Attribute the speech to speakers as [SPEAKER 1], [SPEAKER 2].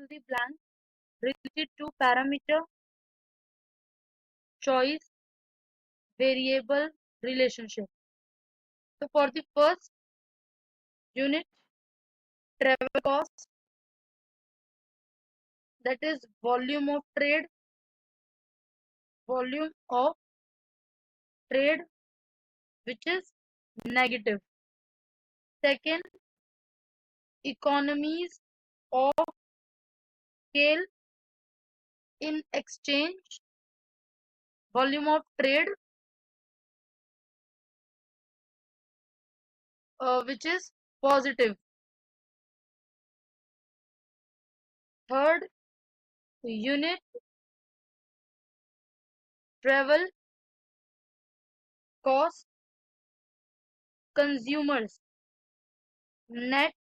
[SPEAKER 1] the blank related to parameter, choice, variable, relationship. So for the first unit, travel cost, that is volume of trade, which is negative. Second, economies of scale in exchange, volume of trade, which is positive. Third unit, travel cost, consumers net